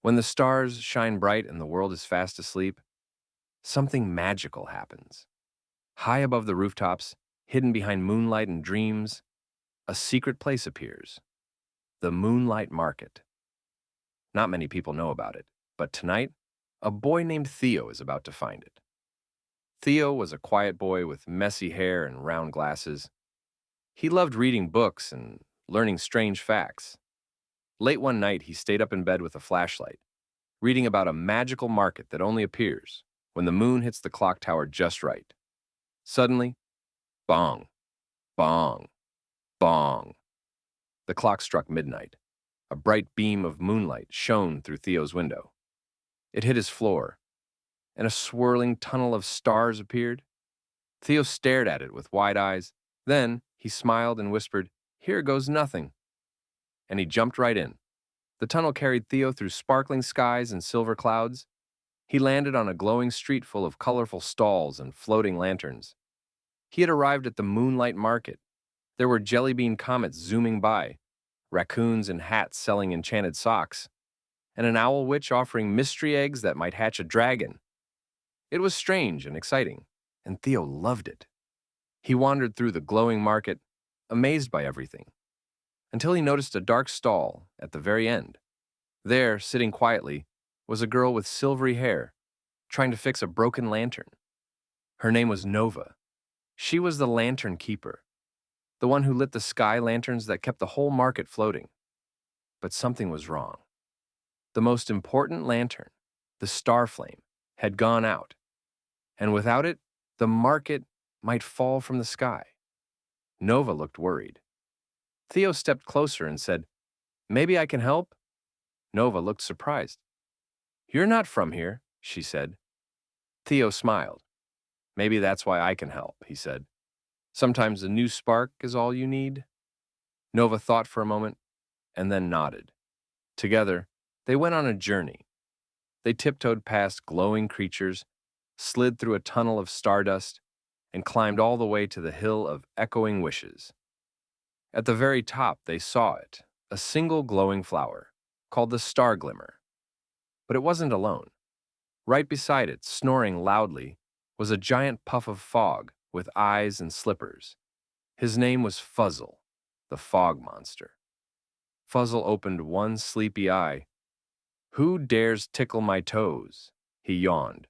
When the stars shine bright and the world is fast asleep, something magical happens. High above the rooftops, hidden behind moonlight and dreams, a secret place appears, the Moonlight Market. Not many people know about it, but tonight, a boy named Theo is about to find it. Theo was a quiet boy with messy hair and round glasses. He loved reading books and learning strange facts. Late one night, he stayed up in bed with a flashlight, reading about a magical market that only appears when the moon hits the clock tower just right. Suddenly, bong, bong, bong. The clock struck midnight. A bright beam of moonlight shone through Theo's window. It hit his floor, and a swirling tunnel of stars appeared. Theo stared at it with wide eyes. Then he smiled and whispered, "Here goes nothing." And he jumped right in. The tunnel carried Theo through sparkling skies and silver clouds. He landed on a glowing street full of colorful stalls and floating lanterns. He had arrived at the Moonlight Market. There were jellybean comets zooming by, raccoons in hats selling enchanted socks, and an owl witch offering mystery eggs that might hatch a dragon. It was strange and exciting, and Theo loved it. He wandered through the glowing market, amazed by everything, until he noticed a dark stall at the very end. There, sitting quietly, was a girl with silvery hair, trying to fix a broken lantern. Her name was Nova. She was the lantern keeper, the one who lit the sky lanterns that kept the whole market floating. But something was wrong. The most important lantern, the Starflame, had gone out, and without it, the market might fall from the sky. Nova looked worried. Theo stepped closer and said, "Maybe I can help?" Nova looked surprised. "You're not from here," she said. Theo smiled. "Maybe that's why I can help," he said. "Sometimes a new spark is all you need." Nova thought for a moment and then nodded. Together, they went on a journey. They tiptoed past glowing creatures, slid through a tunnel of stardust, and climbed all the way to the hill of echoing wishes. At the very top, they saw it, a single glowing flower, called the Starglimmer. But it wasn't alone. Right beside it, snoring loudly, was a giant puff of fog with eyes and slippers. His name was Fuzzle, the fog monster. Fuzzle opened one sleepy eye. "Who dares tickle my toes?" he yawned.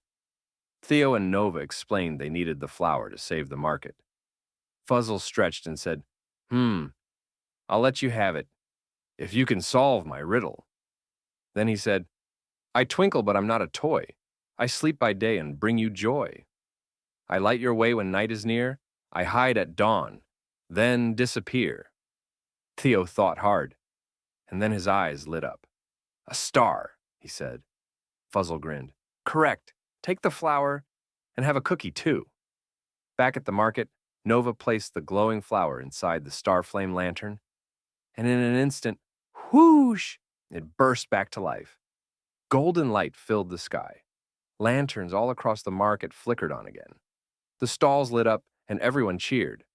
Theo and Nova explained they needed the flower to save the market. Fuzzle stretched and said, I'll let you have it, if you can solve my riddle." Then he said, "I twinkle, but I'm not a toy. I sleep by day and bring you joy. I light your way when night is near. I hide at dawn, then disappear." Theo thought hard, and then his eyes lit up. "A star," he said. Fuzzle grinned. "Correct. Take the flower and have a cookie, too." Back at the market, Nova placed the glowing flower inside the Starflame Lantern, and in an instant, whoosh, it burst back to life. Golden light filled the sky. Lanterns all across the market flickered on again. The stalls lit up, and everyone cheered.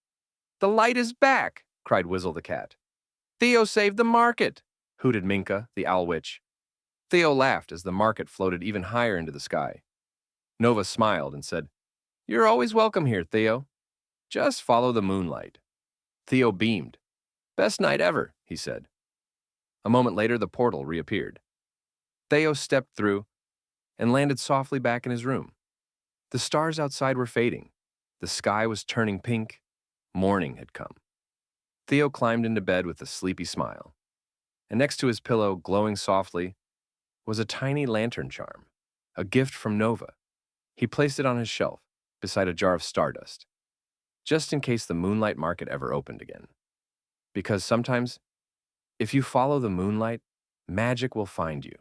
"The light is back!" cried Whizzle the cat. "Theo saved the market!" hooted Minka, the owl witch. Theo laughed as the market floated even higher into the sky. Nova smiled and said, "You're always welcome here, Theo. Just follow the moonlight." Theo beamed. "Best night ever," he said. A moment later, the portal reappeared. Theo stepped through and landed softly back in his room. The stars outside were fading. The sky was turning pink. Morning had come. Theo climbed into bed with a sleepy smile, and next to his pillow, glowing softly, was a tiny lantern charm, a gift from Nova. He placed it on his shelf, beside a jar of stardust, just in case the Moonlight Market ever opened again. Because sometimes, if you follow the moonlight, magic will find you.